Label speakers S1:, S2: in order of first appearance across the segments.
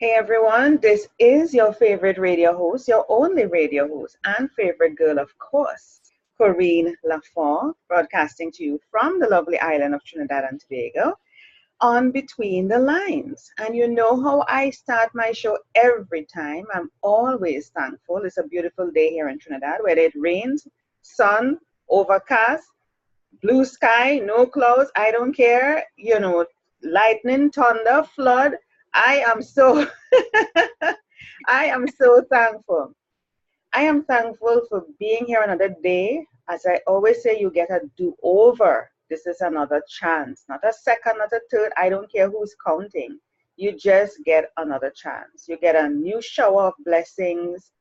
S1: Hey everyone, this is your favorite radio host, your only radio host, and favorite girl, of course, Corinne Lafont, broadcasting to you from the lovely island of Trinidad and Tobago on Between the Lines. And you know how I start my show every time. I'm always thankful. It's a beautiful day here in Trinidad, whether it rains, sun, overcast, blue sky, no clouds, I don't care, lightning, thunder, flood. I am so I am so thankful. I am thankful for being here another day. As I always say, you get a do-over. This is another chance, not a second, not a third. I don't care who's counting. You just get another chance. You get a new shower of blessings.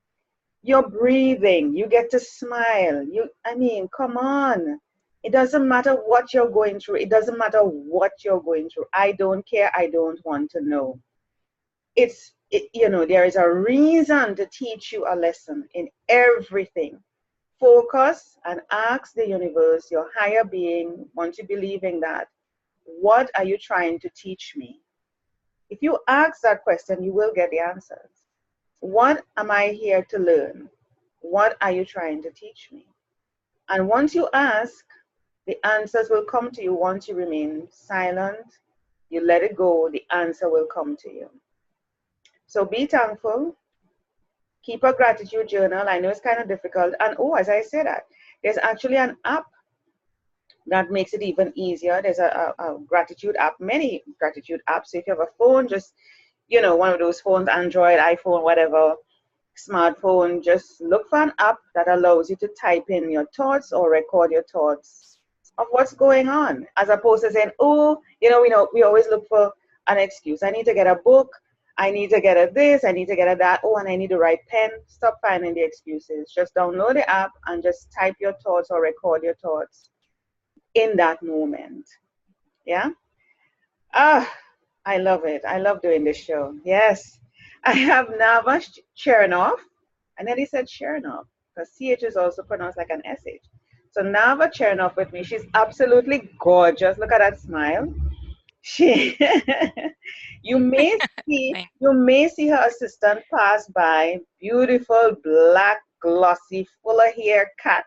S1: You're breathing. You get to smile. Come on. It doesn't matter what you're going through. It doesn't matter what you're going through. I don't care. I don't want to know. There is a reason to teach you a lesson in everything. Focus and ask the universe, your higher being, once you believe in that, what are you trying to teach me? If you ask that question, you will get the answers. What am I here to learn? What are you trying to teach me? And once you ask, the answers will come to you. Once you remain silent, you let it go, the answer will come to you. So be thankful. Keep a gratitude journal. I know it's kind of difficult. And as I say that, there's actually an app that makes it even easier. There's a gratitude app, many gratitude apps. So if you have a phone, just, one of those phones, Android, iPhone, whatever, smartphone, just look for an app that allows you to type in your thoughts or record your thoughts of what's going on, as opposed to saying, we always look for an excuse. I need to get a book. I need to get a this. I need to get a that. And I need to write pen. Stop finding the excuses. Just download the app and just type your thoughts or record your thoughts in that moment. Yeah? I love it. I love doing this show. Yes. I have Nava Chernoff. I nearly said Chernoff because CH is also pronounced like an SH. So Nava Chernoff with me. She's absolutely gorgeous. Look at that smile. She you may see her assistant pass by. Beautiful, black, glossy, full of hair cat.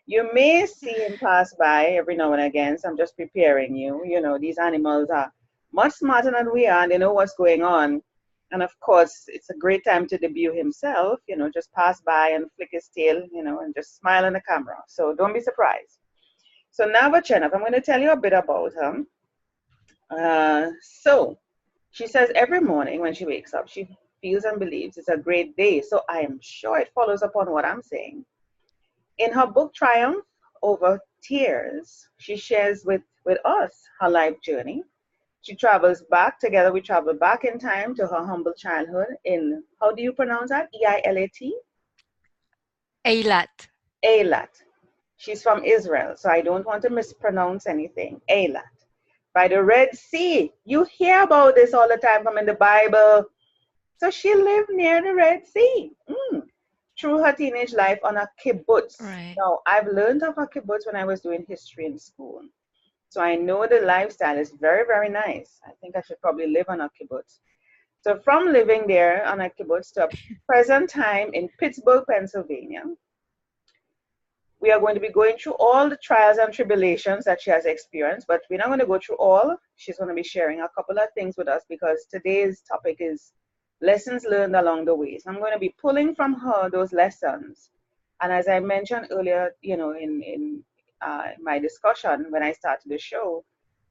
S1: You may see him pass by every now and again. So I'm just preparing you. These animals are much smarter than we are, and they know what's going on. And of course, it's a great time to debut himself. Just pass by and flick his tail, and just smile in the camera. So don't be surprised. So Nava Chernoff, I'm going to tell you a bit about her. So she says every morning when she wakes up, she feels and believes it's a great day. So I am sure it follows upon what I'm saying. In her book, Triumph Over Tears, she shares with us her life journey. She travels back, together we travel back in time to her humble childhood in, how do you pronounce that? E-I-L-A-T?
S2: Eilat.
S1: Eilat. She's from Israel, so I don't want to mispronounce anything. Eilat. By the Red Sea. You hear about this all the time from in the Bible. So she lived near the Red Sea. Through her teenage life on a kibbutz.
S2: Right.
S1: Now, I've learned of a kibbutz when I was doing history in school. So I know the lifestyle is very, very nice. I think I should probably live on a kibbutz. So from living there on a kibbutz to a present time in Pittsburgh, Pennsylvania, we are going to be going through all the trials and tribulations that she has experienced, but we're not going to go through all. She's going to be sharing a couple of things with us because today's topic is lessons learned along the way. So I'm going to be pulling from her those lessons. And as I mentioned earlier, in my discussion when I started the show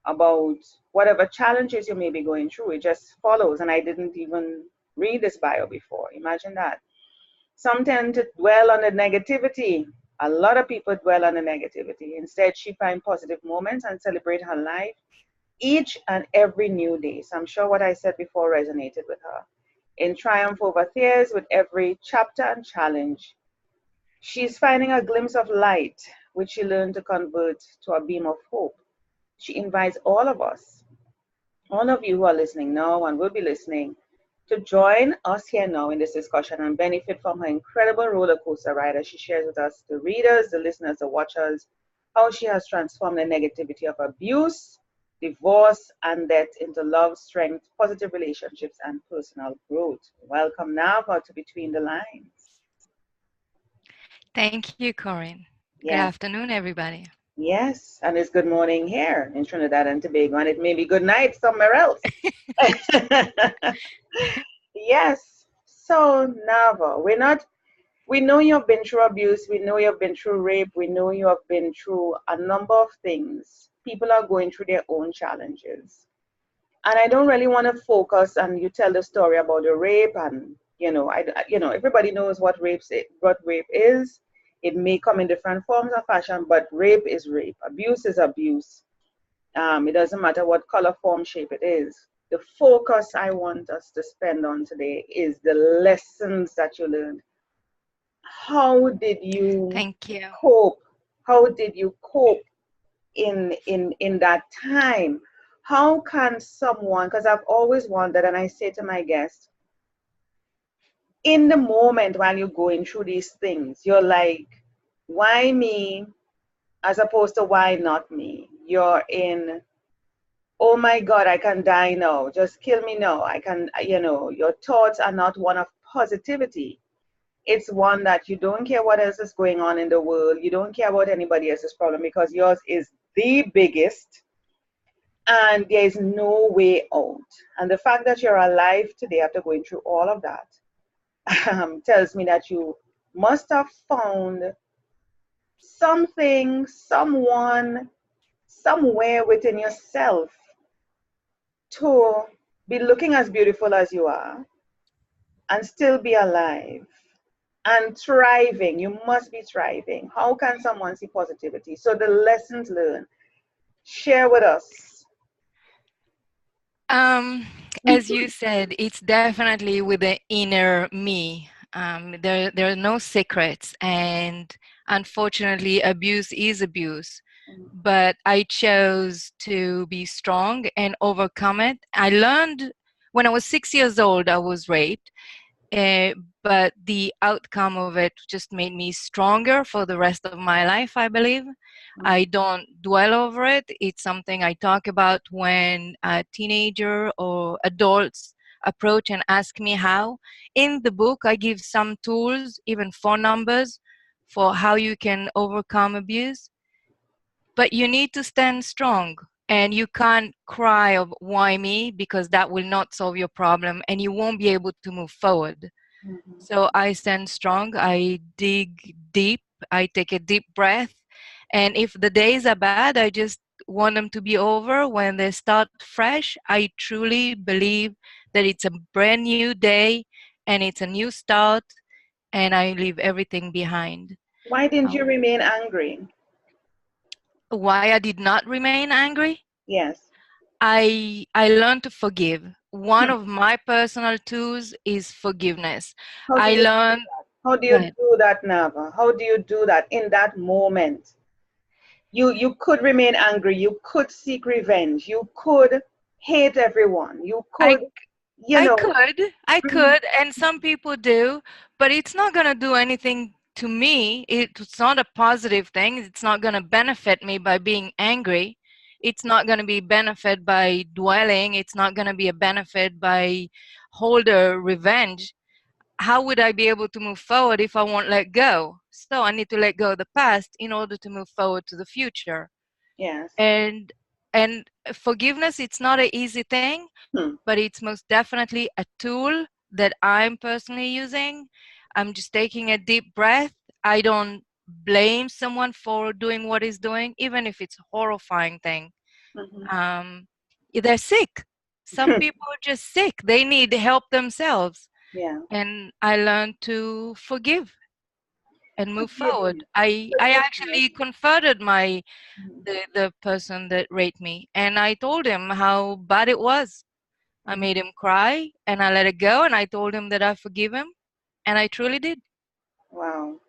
S1: about whatever challenges you may be going through, it just follows. And I didn't even read this bio before. Imagine that. Some tend to dwell on the negativity. A lot of people dwell on the negativity. Instead, she finds positive moments and celebrate her life each and every new day. So I'm sure what I said before resonated with her. In Triumph Over Fears, with every chapter and challenge, she's finding a glimpse of light, which she learned to convert to a beam of hope. She invites all of us, all of you who are listening now and will be listening, to join us here now in this discussion and benefit from her incredible roller coaster ride as she shares with us, the readers, the listeners, the watchers, how she has transformed the negativity of abuse divorce and death into love, strength, positive relationships, and personal growth. Welcome, Nava, to Between the Lines.
S2: Thank you, Corinne. Good
S1: Yes,
S2: afternoon, everybody.
S1: yes, and it's good morning here in Trinidad and Tobago, and it may be good night somewhere else. Yes. So, Nava, we know you've been through abuse, we know you've been through rape, we know you have been through a number of things. People are going through their own challenges. And I don't really want to focus and you tell the story about the rape and everybody knows what rape is. It may come in different forms of fashion, but rape is rape. Abuse is abuse. It doesn't matter what color, form, shape it is. The focus I want us to spend on today is the lessons that you learned. How did you
S2: Thank you.
S1: cope? How did you cope in that time? How can someone, because I've always wondered, and I say to my guests, in the moment while you're going through these things, you're like, why me as opposed to why not me? You're in, oh my God, I can die now. Just kill me now. I can, your thoughts are not one of positivity. It's one that you don't care what else is going on in the world. You don't care about anybody else's problem because yours is the biggest and there is no way out. And the fact that you're alive today after going through all of that tells me that you must have found something, someone, somewhere within yourself to be looking as beautiful as you are and still be alive and thriving. You must be thriving. How can someone see positivity? So the lessons learned, share with us.
S2: Um, as you said, it's definitely with the inner me. There are no secrets, and unfortunately, abuse is abuse. But I chose to be strong and overcome it. I learned when I was 6 years old, I was raped. Uh, but the outcome of it just made me stronger for the rest of my life, I believe. I don't dwell over it. It's something I talk about when a teenager or adults approach and ask me how. In the book, I give some tools, even phone numbers, for how you can overcome abuse. But you need to stand strong. And you can't cry of why me, because that will not solve your problem and you won't be able to move forward.
S1: Mhm.
S2: So I stand strong, I dig deep, I take a deep breath. And if the days are bad, I just want them to be over. When they start fresh, I truly believe that it's a brand new day and it's a new start, and I leave everything behind.
S1: Why didn't you
S2: Um,
S1: remain angry?
S2: why I did not remain angry?
S1: Yes.
S2: I learned to forgive. One
S1: Hmm.
S2: of my personal tools is forgiveness.
S1: How do
S2: I
S1: you
S2: learned.
S1: how do
S2: Go
S1: you
S2: ahead.
S1: do that, Nava? How do you do that in that moment? You could remain angry, you could seek revenge, you could hate everyone, you
S2: I
S1: could, you
S2: I
S1: know.
S2: could, I
S1: Mhm.
S2: could, and some people do, but it's not going to do anything to me. It's not a positive thing. It's not going to benefit me by being angry. It's not going to be benefit by dwelling. It's not going to be a benefit by hold a revenge. How would I be able to move forward if I won't let go? So I need to let go of the past in order to move forward to the future.
S1: Yes.
S2: And forgiveness, it's not an easy thing,
S1: Hmm.
S2: but it's most definitely a tool that I'm personally using. I'm just taking a deep breath. I don't blame someone for doing what he's doing, even if it's a horrifying thing.
S1: Mhm.
S2: Um, they're sick. Some people are just sick. They need help themselves.
S1: Yeah.
S2: And I learned to forgive and move forward.
S1: Forgiveness.
S2: I
S1: Forgiveness.
S2: actually confronted my
S1: Mhm.
S2: the person that raped me, and I told him how bad it was. I
S1: Mhm.
S2: made him cry and I let it go, and I told him that I forgive him, and I truly did.
S1: Wow.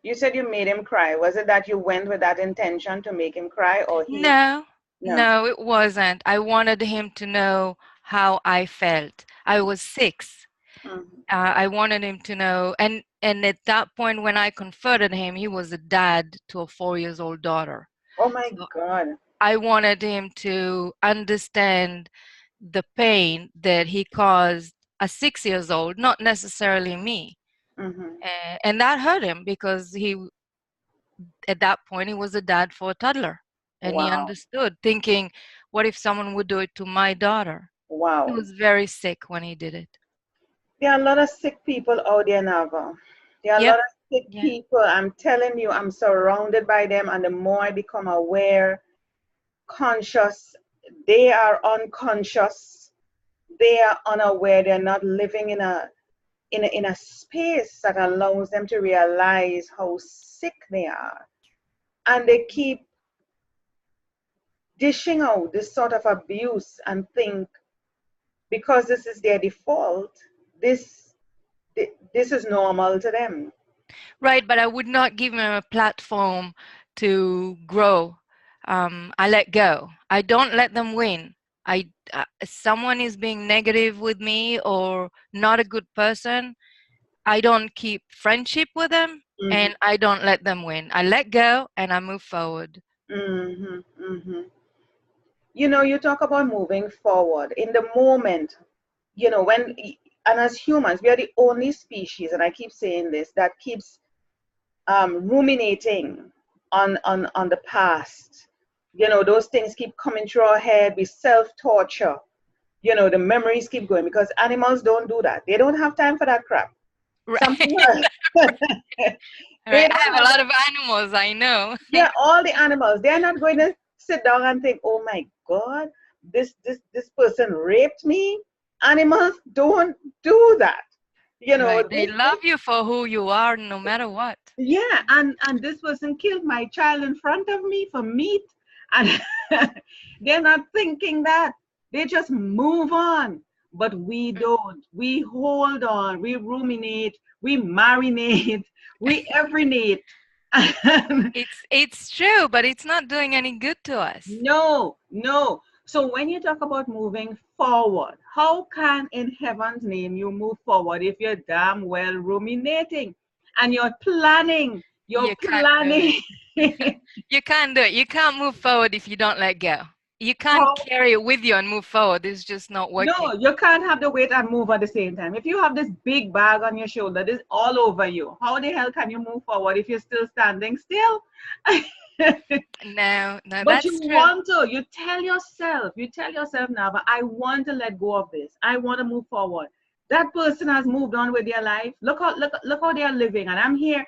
S1: You said you made him cry. Was it that you went with that intention to make him cry or he?
S2: No,
S1: No.
S2: no, it wasn't. I wanted him to know how I felt. I was 6.
S1: Mhm.
S2: I wanted him to know, and at that point when I confronted him, he was a dad to a 4 years old daughter.
S1: Oh my
S2: So
S1: God.
S2: I wanted him to understand the pain that he caused a 6 years old, not necessarily me.
S1: Mm-hmm.
S2: And that hurt him because he, at that point, he was a dad for a toddler. And he
S1: Wow.
S2: understood, thinking, what if someone would do it to my daughter? He
S1: Wow.
S2: was very sick when he did it.
S1: There are a lot of sick people out there, Nava. There are a
S2: Yep.
S1: lot of sick
S2: Yeah.
S1: people. I'm telling you, I'm surrounded by them, and the more I become aware, conscious, they are unconscious. They are unaware. They're not living in a space that allows them to realize how sick they are. And they keep dishing out this sort of abuse and think because this is their default, this this is normal to them.
S2: Right, but I would not give him a platform to grow. I let go. I don't let them win. Someone is being negative with me or not a good person, I don't keep friendship with them,
S1: Hmm.
S2: and I don't let them win. I let go and I move forward.
S1: Hmm. Hmm. You know, you talk about moving forward in the moment. You know, and as humans, we are the only species, and I keep saying this, that keeps ruminating on the past. You know, those things keep coming through our head. We self-torture. You know, the memories keep going because animals don't do that. They don't have time for that crap.
S2: Right.
S1: Something else. They
S2: Right. I
S1: don't
S2: have a
S1: have
S2: lot of animals, I know.
S1: Yeah, all the animals. They're not going to sit down and think, oh my God, this person raped me. Animals don't do that. You know,
S2: Right. They love you for who you are no matter what.
S1: yeah, and this person killed my child in front of me for meat. And they're not thinking that. They just move on. But we don't. We hold on. We ruminate. We marinate. We everinate.
S2: It's true, but it's not doing any good to us.
S1: No, no. So when you talk about moving forward, how can in heaven's name you move forward if you're damn well ruminating and you're
S2: You can't do
S1: planning.
S2: it. You can't do it. You can't move forward if you don't let go. You can't
S1: How?
S2: carry it with you and move forward. It's just not
S1: No,
S2: working.
S1: you can't have the weight and move at the same time. If you have this big bag on your shoulder, this all over you, how the hell can you move forward if you're still standing still?
S2: No, no,
S1: But you
S2: that's true.
S1: want to, you tell yourself now, but I want to let go of this. I want to move forward. That person has moved on with their life. Look how they are living. And I'm here.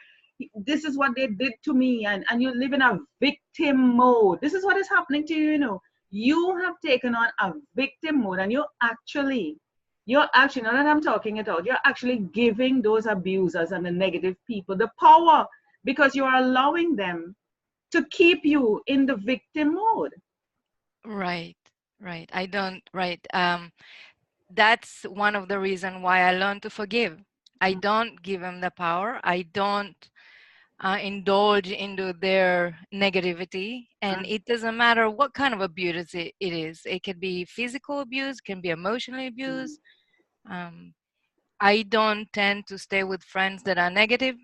S1: This is what they did to me. And you live in a victim mode. This is what is happening to you, you know. You have taken on a victim mode and you're actually, now that I'm talking it out, you're actually giving those abusers and the negative people the power because you are allowing them to keep you in the victim mode.
S2: Right, right. I don't, right. That's one of the reason why I learned to forgive. I don't give them the power. I don't indulge into their negativity, and
S1: Mm,
S2: it doesn't matter what kind of abuse it is. It can be physical abuse, can be emotional
S1: mm,
S2: abuse. Um, I don't tend to stay with friends that are negative.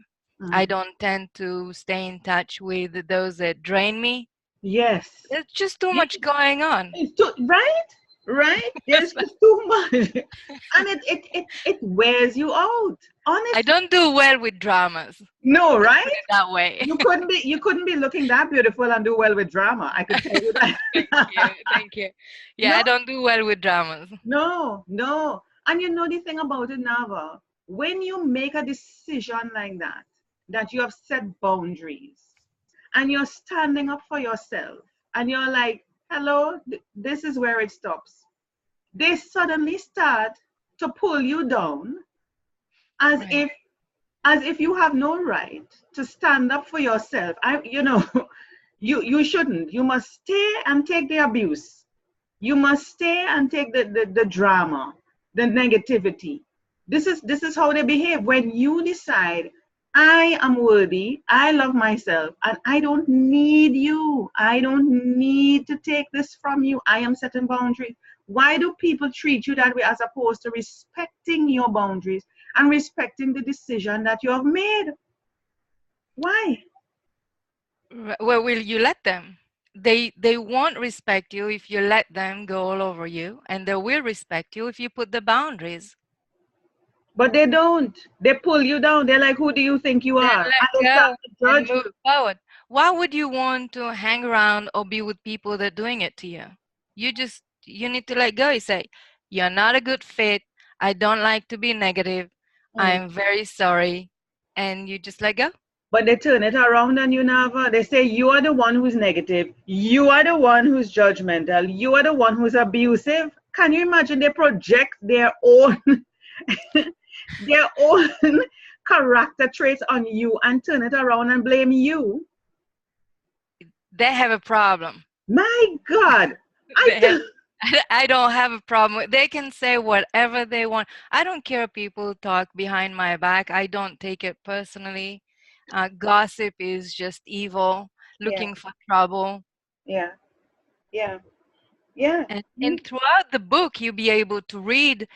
S2: I
S1: mm.
S2: don't tend to stay in touch with those that drain me.
S1: Yes.
S2: There's just too
S1: Yes.
S2: much going on.
S1: It's too, right? Right? There's just too much. And it wears you out.
S2: I
S1: Honestly.
S2: don't do well with dramas.
S1: No,
S2: Let's
S1: right?
S2: put it that way.
S1: You couldn't be looking that beautiful and do well with drama. I could tell you that.
S2: Thank you. Thank you. Yeah,
S1: No,
S2: I don't do well with dramas.
S1: no, no. And you know the thing about it, Nava, when you make a decision like that you have set boundaries and you're standing up for yourself and you're like, hello, this is where it stops. They suddenly start to pull you down as
S2: Right.
S1: if as if you have no right to stand up for yourself. You shouldn't. You must stay and take the abuse. You must stay and take the drama, the negativity. This is how they behave when you decide I am worthy, I love myself, and I don't need you. I don't need to take this from you. I am setting boundaries. Why do people treat you that way as opposed to respecting your boundaries and respecting the decision that you have made? Why?
S2: Well, will you let them? they won't respect you if you let them go all over you, and they will respect you if you put the boundaries.
S1: But they don't. They pull you down. They're like, who do you think you
S2: Then
S1: are? And
S2: let
S1: they start
S2: go
S1: to
S2: and
S1: judge
S2: move
S1: you.
S2: forward. Why would you want to hang around or be with people that are doing it to you? You need to let go. You say, you're not a good fit. I don't like to be negative.
S1: Mm.
S2: I'm very sorry. And you just let go.
S1: But they turn it around on you, Nava. They say you are the one who's negative. You are the one who's judgmental. You are the one who's abusive. Can you imagine they project their own their own character traits on you and turn it around and blame you?
S2: They have a problem.
S1: My God.
S2: They have,
S1: I
S2: I don't have a problem. They can say whatever they want. I don't care if people talk behind my back. I don't take it personally. Gossip is just evil,
S1: yeah,
S2: looking for trouble.
S1: yeah, yeah, yeah.
S2: And throughout the book, you'll be able to read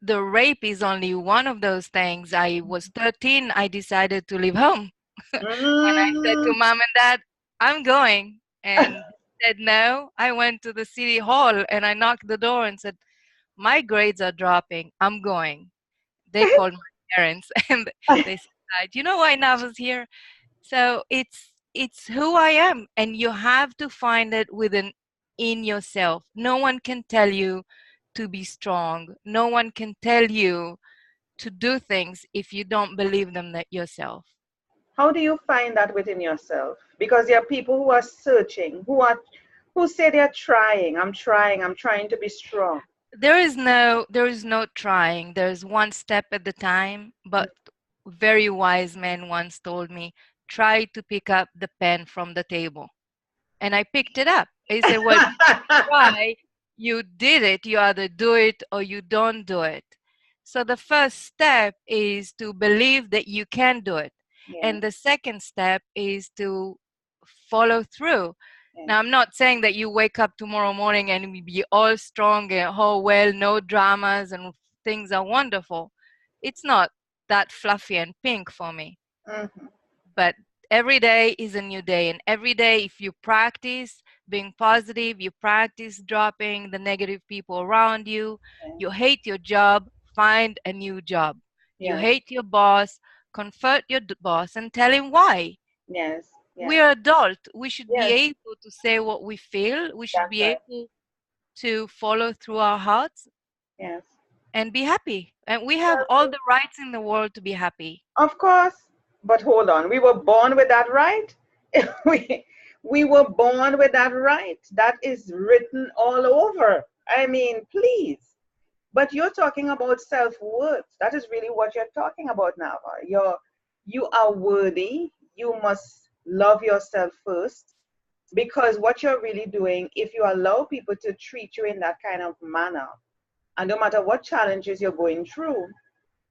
S2: the rape is only one of those things. I was 13, I decided to leave home. And I said to
S1: Mm.
S2: mom and dad, I'm going. And they said no. I went to the city hall and I knocked the door and said, my grades are dropping. I'm going. They called my parents and they said, do you know why Nava's here? So it's who I am, and you have to find it within in yourself. No one can tell you to be strong. No one can tell you to do things if you don't believe them that yourself.
S1: How do you find that within yourself? Because there are people who are searching, who say they're trying. I'm trying to be strong.
S2: There is no trying. There's one step at a time, but very wise man once told me, try to pick up the pen from the table. And I picked it up. He said, well, try, you did it. You either do it or you don't do it. So the first step is to believe that you can do it.
S1: Yeah,
S2: And the second step is to follow through.
S1: yeah,
S2: Now, I'm not saying that you wake up tomorrow morning and we be all strong and, oh, well, no dramas and things are wonderful. It's not that fluffy and pink for me.
S1: hmm,
S2: But every day is a new day. And every day, if you practice being positive, you practice dropping the negative people around you,
S1: yeah,
S2: you hate your job, find a new job. You
S1: yeah,
S2: hate your boss, confront your boss and tell him why.
S1: yes,
S2: We
S1: yes,
S2: are adult. We should be
S1: yes.
S2: able to say what we feel. We should
S1: That's
S2: be
S1: right.
S2: able to follow through our hearts
S1: Yes.
S2: and be happy. And we have
S1: Well,
S2: all the rights in the world to be happy.
S1: of course. But hold on, we were born with that right. we we were born with that right. That is written all over. I mean, please. But you're talking about self-worth. That is really what you're talking about now. You are worthy. You must love yourself first. Because what you're really doing, if you allow people to treat you in that kind of manner, and no matter what challenges you're going through,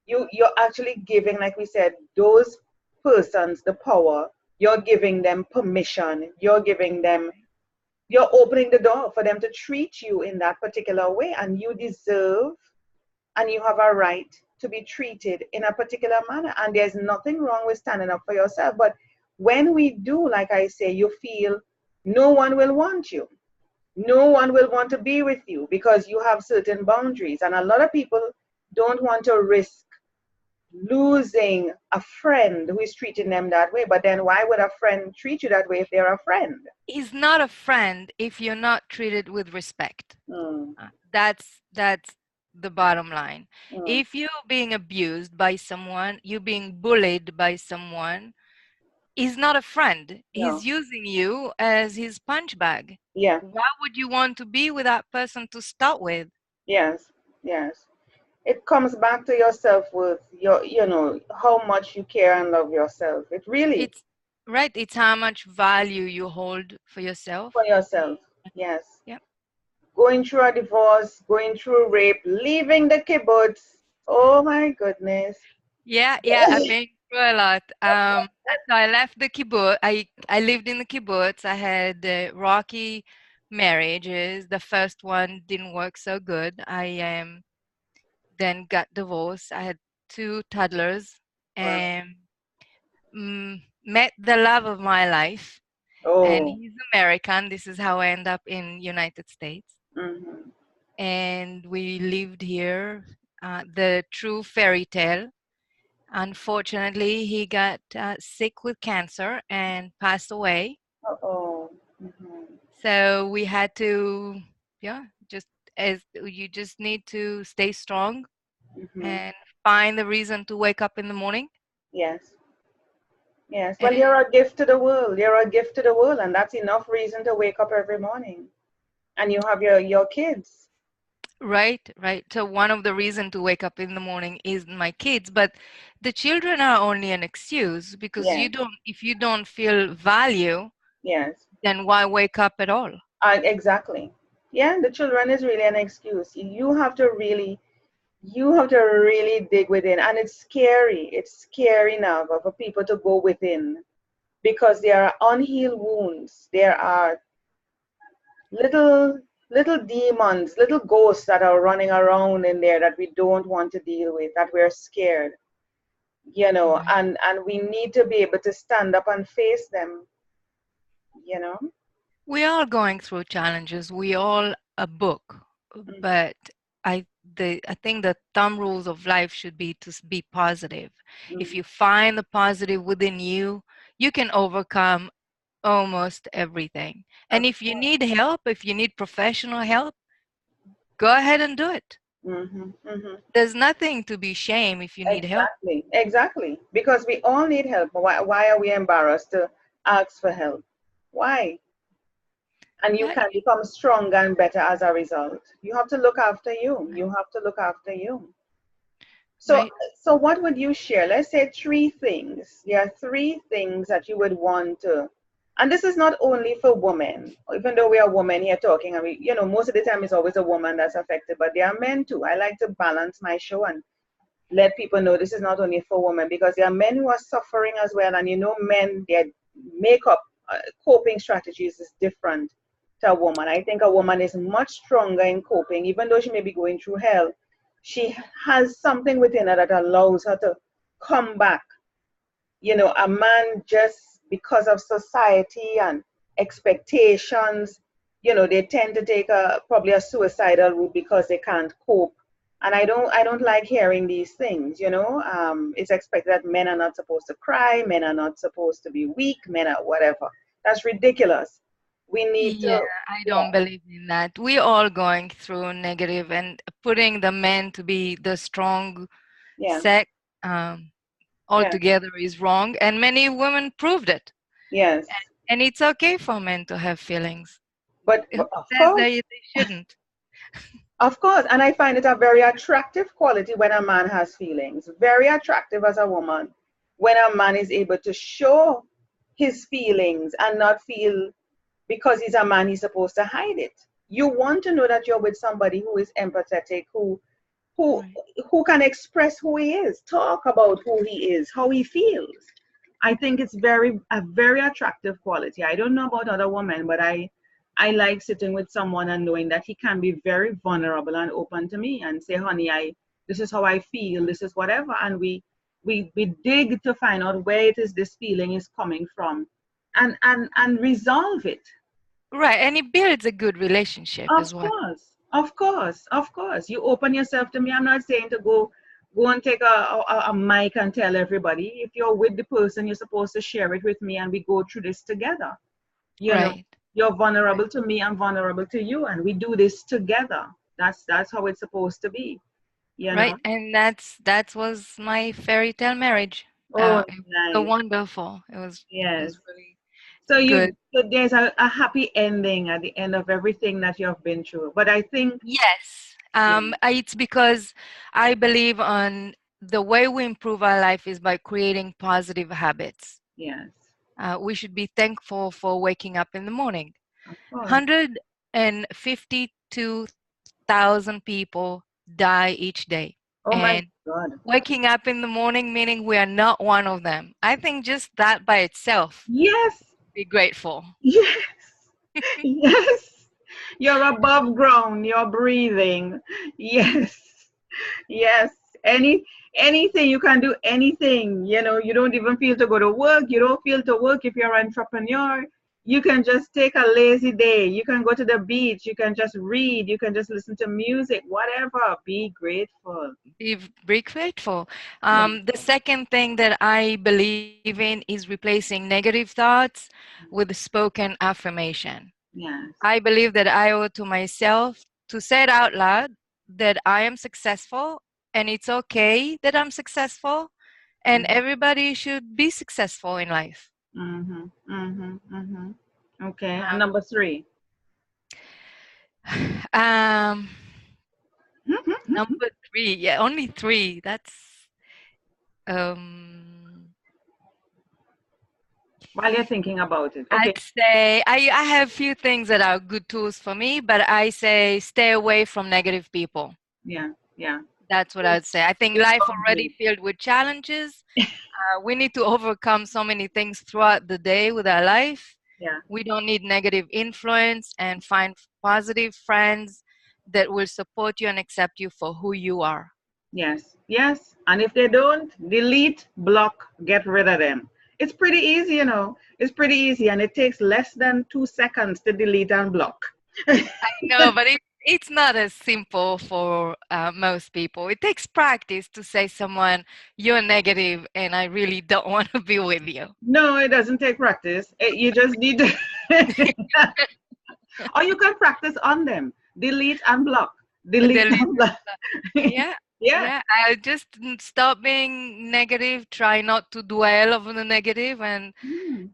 S1: you're actually giving, like we said, those persons the power. You're giving them permission. You're opening the door for them to treat you in that particular way, and you deserve and you have a right to be treated in a particular manner. And there's nothing wrong with standing up for yourself. But when we do, like I say, you feel no one will want you. No one will want to be with you because you have certain boundaries. And a lot of people don't want to risk losing a friend who is treating them that way. But then why would a friend treat you that way if they're a friend?
S2: He's not a friend if you're not treated with respect.
S1: Mm,
S2: That's the bottom line.
S1: mm,
S2: If you're being abused by someone, you're being bullied by someone, he's not a friend.
S1: no.
S2: He's using you as his punch bag.
S1: Yeah.
S2: Why would you want to be with that person to start with?
S1: Yes. Yes. It comes back to your self-worth, how much you care and love yourself. It really,
S2: It's right, it's how much value you hold for yourself.
S1: for yourself. Yes.
S2: Yeah.
S1: Going through a divorce, going through rape, leaving the kibbutz. Oh my goodness.
S2: Yeah, I've been through a lot. So I left the kibbutz. I lived in the kibbutz. I had rocky marriages. The first one didn't work so good. I then got divorced. I had two toddlers
S1: Wow.
S2: and met the love of my life. and
S1: Oh.
S2: he's American. This is how I end up in United States.
S1: Mm-hmm.
S2: And we lived here, the true fairy tale. Unfortunately, he got sick with cancer and passed away.
S1: Oh. Mm-hmm.
S2: So we had to, yeah, just as you just need to stay strong
S1: Mm-hmm.
S2: and find the reason to wake up in the morning.
S1: Yes. Yes.
S2: And
S1: Well, you're a gift to the world. You're a gift to the world, and that's enough reason to wake up every morning. And you have your kids.
S2: right, right. So one of the reason to wake up in the morning is my kids, but the children are only an excuse because
S1: Yes.
S2: if you don't feel value,
S1: Yes.
S2: then why wake up at all?
S1: Exactly. Yeah, the children is really an excuse. You have to really dig within, and it's scary. It's scary now for people to go within because there are unhealed wounds. There are little little demons, little ghosts that are running around in there that we don't want to deal with, that we're scared,
S2: Right.
S1: and we need to be able to stand up and face them, you know.
S2: We are going through challenges. We all a book, but I I think the thumb rules of life should be to be positive. If
S1: Mm-hmm.
S2: you find the positive within you, you can overcome almost everything. And
S1: Of
S2: if you
S1: course.
S2: need help, if you need professional help, go ahead and do it.
S1: Mm-hmm. Mm-hmm.
S2: There's nothing to be shame if you need help.
S1: Exactly, exactly. Because we all need help. Why are we embarrassed to ask for help? Why? And you
S2: Yeah,
S1: can become stronger and better as a result. You have to look after you. You have to look after you. So,
S2: right.
S1: so what would you share? Let's say three things. There are three things that you would want to, and this is not only for women, even though we are women here talking, and most of the time it's always a woman that's affected, but there are men too. I like to balance my show and let people know this is not only for women because there are men who are suffering as well, and men, their makeup coping strategies is different to a woman. I think a woman is much stronger in coping, even though she may be going through hell. She has something within her that allows her to come back. A man, just because of society and expectations, they tend to take probably a suicidal route because they can't cope. And I don't like hearing these things. It's expected that men are not supposed to cry, men are not supposed to be weak, men are whatever. That's ridiculous. We need
S2: Yeah,
S1: to.
S2: I
S1: Yeah.
S2: don't believe in that. We all going through negative, and putting the men to be the strong
S1: Yeah.
S2: sex
S1: Yeah.
S2: altogether is wrong, and many women proved it.
S1: Yes.
S2: And it's okay for men to have feelings. Who
S1: But of
S2: says
S1: course.
S2: they shouldn't?
S1: Of course, and I find it a very attractive quality when a man has feelings. Very attractive as a woman when a man is able to show his feelings and not feel because he's a man he's supposed to hide it. You want to know that you're with somebody who is empathetic, who
S2: Right.
S1: who can express who he is, talk about who he is, how he feels. I think it's a very attractive quality. I don't know about other women, but I like sitting with someone and knowing that he can be very vulnerable and open to me and say, honey, I this is how I feel, this is whatever. And we dig to find out where it is this feeling is coming from and resolve it.
S2: Right, and it builds a good relationship
S1: Of
S2: as well.
S1: course, of course, of course. You open yourself to me. I'm not saying to go and take a mic and tell everybody. If you're with the person, you're supposed to share it with me and we go through this together. You know,
S2: Right,
S1: you're
S2: right,
S1: vulnerable to me, I'm vulnerable to you, and we do this together. That's how it's supposed to be, you know.
S2: right. And that was my fairy tale marriage.
S1: Oh,
S2: It was so
S1: nice.
S2: wonderful. It
S1: Yes.
S2: was really
S1: So
S2: good.
S1: there's a happy ending at the end of everything that you've been through. But I think,
S2: Yes.
S1: yeah,
S2: It's because I believe on the way we improve our life is by creating positive habits.
S1: yes,
S2: We should be thankful for waking up in the morning.
S1: of course.
S2: 152,000 people die each day.
S1: Oh my
S2: And
S1: God.
S2: waking up in the morning, meaning we are not one of them. I think just that by itself,
S1: Yes,
S2: be grateful.
S1: yes, yes. You're above ground, you're breathing. Yes, yes. Anything you can do, anything. You don't even feel to go to work. You don't feel to work if you're an entrepreneur. You can just take a lazy day. You can go to the beach. You can just read. You can just listen to music, whatever. Be grateful.
S2: Be grateful.
S1: Yeah.
S2: The second thing that I believe in is replacing negative thoughts with spoken affirmation.
S1: Yes.
S2: I believe that I owe to myself to say it out loud that I am successful and it's okay that I'm successful and everybody should be successful in life.
S1: Mm-hmm. Mm-hmm. Mm-hmm. Okay. And
S2: Um,
S1: number three.
S2: um, number three, yeah, only three. That's um,
S1: While you're thinking about it. Okay.
S2: I'd say I have few things that are good tools for me, but I say stay away from negative people.
S1: Yeah. Yeah.
S2: That's what I'd say. I think
S1: It's
S2: life already
S1: lovely.
S2: filled with challenges. We need to overcome so many things throughout the day with our life.
S1: Yeah.
S2: We don't need negative influence and find positive friends that will support you and accept you for who you are.
S1: Yes. Yes. And if they don't, delete, block, get rid of them. It's pretty easy, you know. It's pretty easy, and it takes less than 2 seconds to delete and block.
S2: No, but it's not as simple for most people. It takes practice to say someone, you're negative and I really don't want to be with you.
S1: No, it doesn't take practice. You just need to, or you can practice on them. Delete and block. Delete
S2: Delete.
S1: and block.
S2: Yeah,
S1: Yeah.
S2: yeah. I just stop being negative, try not to dwell on the negative, and
S1: Mm.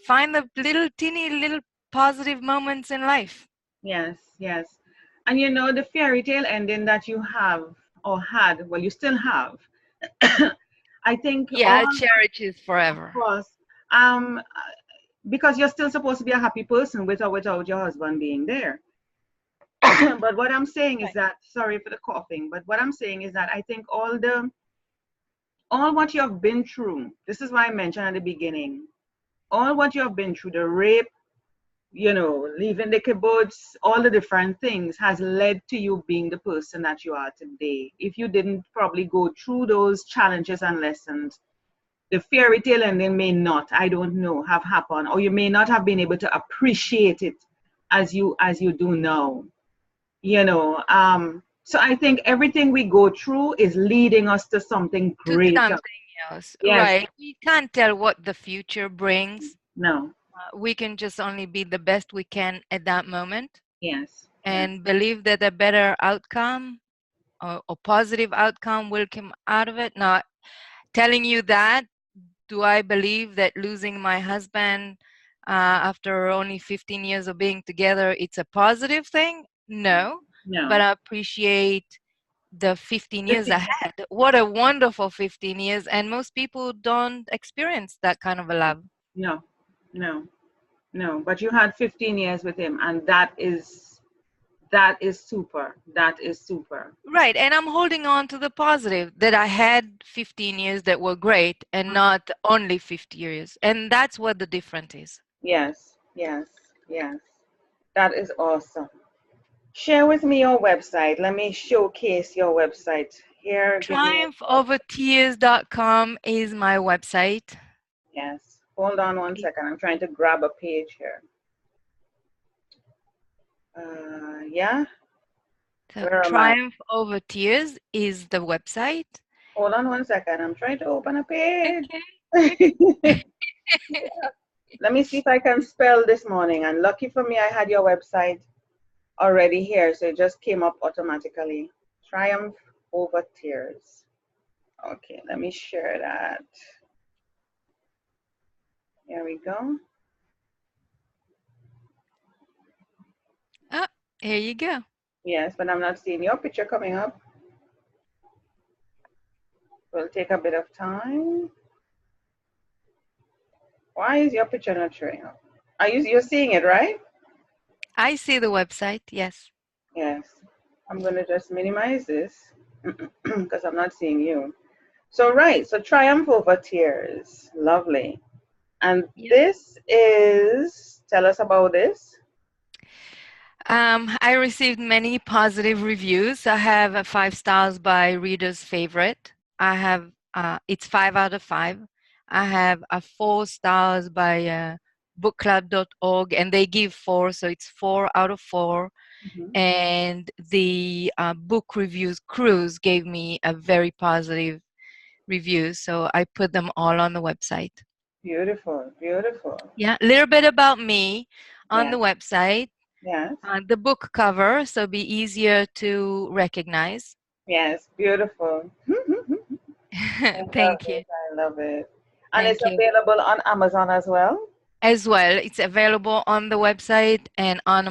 S2: find the little teeny little positive moments in life.
S1: Yes, yes. And you know, the fairy tale ending that you have or had, well, you still have, I think
S2: Yeah,
S1: all,
S2: cherishes
S1: of
S2: forever.
S1: course, because you're still supposed to be a happy person with or without your husband being there. But what I'm saying is
S2: Right.
S1: that, sorry for the coughing, but what I'm saying is that I think all what you have been through, this is why I mentioned at the beginning, all what you have been through, the rape, you know, leaving the kibbutz, all the different things has led to you being the person that you are today. If you didn't probably go through those challenges and lessons, the fairy tale ending may not, I don't know, have happened, or you may not have been able to appreciate it as you do now. You know, so I think everything we go through is leading us to something
S2: To
S1: greater.
S2: something else,
S1: Yes.
S2: right? We can't tell what the future brings.
S1: No.
S2: We can just only be the best we can at that moment
S1: Yes. Yes.
S2: and believe that a better outcome or positive outcome will come out of it. Now, telling you that, do I believe that losing my husband after only 15 years of being together, it's a positive thing? No, but
S1: No.
S2: I appreciate the 15
S1: The
S2: years
S1: thing,
S2: ahead. What a wonderful 15 years. And most people don't experience that kind of a love.
S1: no. No. No. But you had 15 years with him, and that is super. That is super.
S2: Right. And I'm holding on to the positive that I had 15 years that were great and not only 50 years. And that's what the difference is.
S1: Yes. Yes. Yes. That is awesome. Share with me your website. Let me showcase your website. Here, give me
S2: Triumphovertears.com is my website.
S1: yes. Hold on one second. I'm trying to grab a page here. Yeah.
S2: So
S1: Where am I?
S2: Triumph Over Tears is the website.
S1: Hold on one second. I'm trying to open a page.
S2: Okay.
S1: Let me see if I can spell this morning. And lucky for me, I had your website already here, so it just came up automatically. Triumph over tears. Okay, let me share that. Here we go.
S2: Oh, here you go.
S1: Yes, but I'm not seeing your picture coming up. Will take a bit of time. Why is your picture not showing up? You're seeing it, right?
S2: I see the website, yes.
S1: Yes. I'm going to just minimize this because I'm not seeing you. So, right. So, Triumph over Tears. Lovely. And
S2: Yeah.
S1: this is, tell us about this.
S2: I received many positive reviews. I have a 5 stars by Reader's Favorite. I have it's 5 out of 5. I have a 4 stars by bookclub.org, and they give 4, so it's 4 out of 4.
S1: Mhm.
S2: And the book reviews cruise gave me a very positive review, so I put them all on the website.
S1: Beautiful, beautiful.
S2: Yeah, a little bit about me on
S1: Yeah,
S2: the website.
S1: yes,
S2: The book cover, so be easier to recognize.
S1: yes, beautiful. I love
S2: Thank you.
S1: it. I love it. And it's
S2: Thank you.
S1: available on Amazon as well.
S2: As well, it's available on the website and on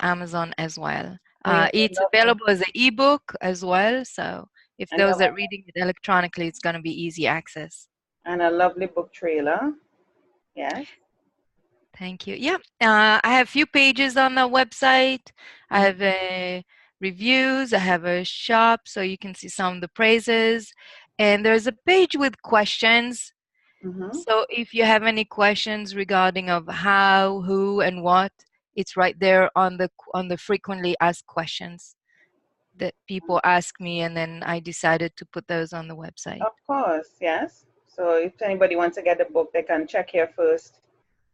S2: Amazon as well.
S1: And you have a
S2: It's
S1: lovely,
S2: available as an ebook as well, so if
S1: and you
S2: those
S1: have
S2: are reading it electronically, it's going to be easy access.
S1: and a lovely book trailer. Yes.
S2: Thank you. Yeah, I have a few pages on the website. I
S1: Mhm.
S2: have reviews. I have a shop, so you can see some of the praises. And there's a page with questions.
S1: Mhm.
S2: So if you have any questions regarding of how, who, and what, it's right there on the frequently asked questions that people ask me, and then I decided to put those on the website.
S1: Of course, yes. So if anybody wants to get the book, they can check here first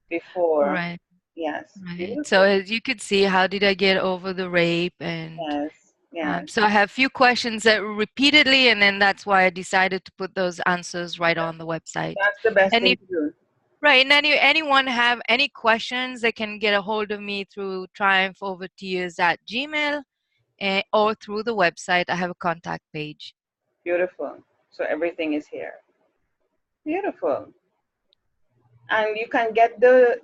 S1: before.
S2: Right,
S1: Yes.
S2: right. So
S1: Beautiful.
S2: as you could see, how did I get over the rape? And
S1: Yes. Yes.
S2: so I have a few questions that repeatedly, and then that's why I decided to put those answers right on the website.
S1: That's the best
S2: And
S1: thing
S2: if
S1: to do.
S2: Right, and anyone have any questions, they can get a hold of me through triumphovertears@gmail, or through the website. I have a contact page.
S1: Beautiful. So everything is here. Beautiful. And you can get the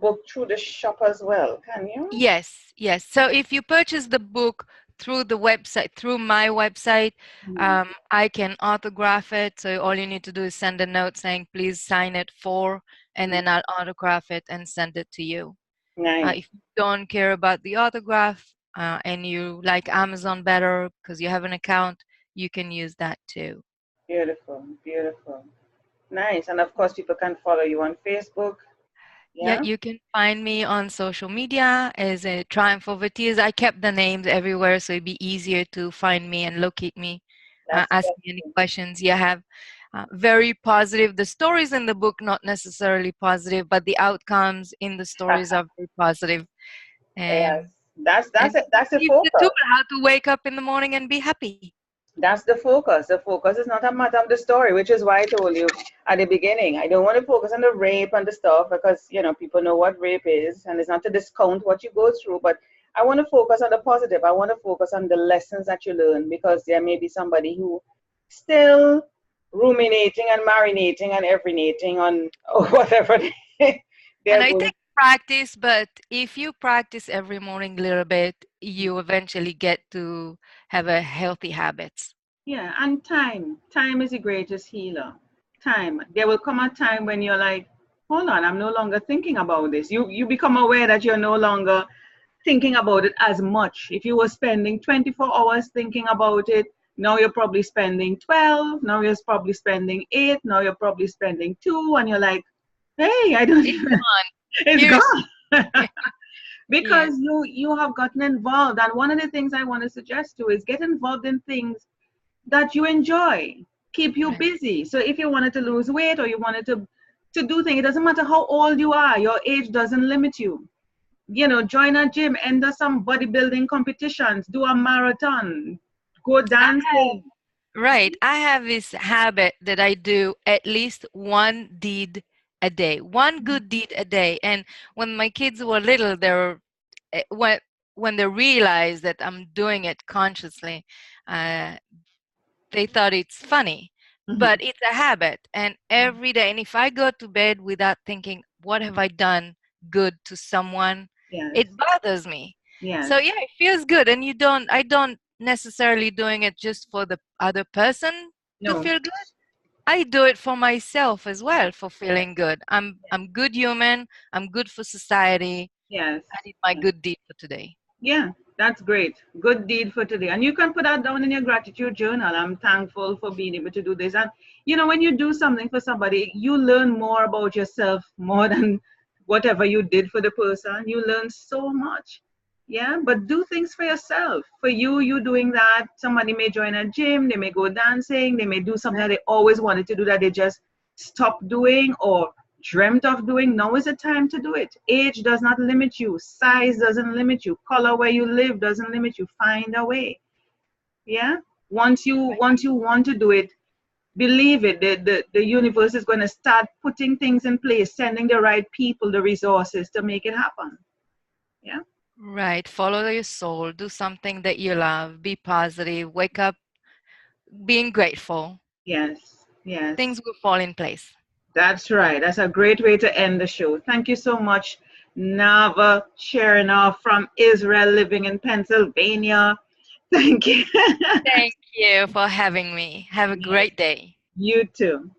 S1: book through the shop as well, can you?
S2: Yes, yes. So if you purchase the book through the website, through my website,
S1: Mhm.
S2: I can autograph it. So all you need to do is send a note saying, please sign it for, and then I'll autograph it and send it to you.
S1: Nice.
S2: If you don't care about the autograph, and you like Amazon better because you have an account, you can use that too.
S1: Beautiful. Beautiful. Nice. And of course, people can follow you on Facebook.
S2: Yeah,
S1: Yeah.
S2: you can find me on social media as a Triumph Over Tears. I kept the names everywhere so it'd be easier to find me and locate me,
S1: That's the
S2: ask
S1: best
S2: me any
S1: thing.
S2: questions you have. Very positive. The stories in the book, not necessarily positive, but the outcomes in the stories are very positive.
S1: Yes.
S2: Um,
S1: That's
S2: and
S1: it. That's the
S2: give the tool
S1: focus.
S2: how to wake up in the morning and be happy.
S1: That's the focus. The focus is not a matter of the story, which is why I told you at the beginning. I don't want to focus on the rape and the stuff because, people know what rape is, and it's not to discount what you go through, but I want to focus on the positive. I want to focus on the lessons that you learn because there may be somebody who still ruminating and marinating and everything on whatever
S2: And
S1: they're
S2: I
S1: going.
S2: think practice, but if you practice every morning a little bit, you eventually get to have a healthy habits.
S1: Yeah, and time. Time is the greatest healer. Time. There will come a time when you're like, hold on, I'm no longer thinking about this. You become aware that you're no longer thinking about it as much. If you were spending 24 hours thinking about it, now you're probably spending 12, now you're probably spending 8, now you're probably spending 2, and you're like, hey, I don't
S2: It's
S1: even,
S2: fun.
S1: it's
S2: Here's
S1: gone.
S2: yeah,
S1: Because you have gotten involved. And one of the things I want to suggest to is get involved in things that you enjoy, keep you
S2: right.
S1: busy. So if you wanted to lose weight or you wanted to do things, it doesn't matter how old you are, your age doesn't limit you. Join a gym, enter some bodybuilding competitions, do a marathon, go
S2: I have
S1: dancing.
S2: right. I have this habit that I do at least one deed a day, one good deed a day. And when my kids were little, they were when they realized that I'm doing it consciously, uh, they thought it's funny,
S1: Mhm.
S2: but it's a habit. And every day, and if I go to bed without thinking, what have I done good to someone,
S1: Yes,
S2: it bothers me.
S1: yes.
S2: So yeah, it feels good. And I don't necessarily doing it just for the other person to
S1: No,
S2: feel good. I do it for myself as well, for feeling good. I'm good human. I'm good for society.
S1: yes.
S2: I did my good deed for today.
S1: Yeah, that's great. Good deed for today. And you can put that down in your gratitude journal. I'm thankful for being able to do this. And, when you do something for somebody, you learn more about yourself more than whatever you did for the person. You learn so much. Yeah, but do things for yourself. For you doing that. Somebody may join a gym, they may go dancing, they may do something that they always wanted to do that they just stopped doing or dreamt of doing, now is the time to do it. Age does not limit you. Size doesn't limit you. Color where you live doesn't limit you. Find a way. Yeah. Once you want to do it, believe it. The universe is going to start putting things in place, sending the right people, the resources to make it happen. Yeah.
S2: Right. Follow your soul. Do something that you love. Be positive. Wake up being grateful.
S1: Yes. Yes.
S2: Things will fall in place.
S1: That's right. That's a great way to end the show. Thank you so much, Nava Chernoff from Israel, living in Pennsylvania. Thank you.
S2: Thank you for having me. Have a great day.
S1: You too.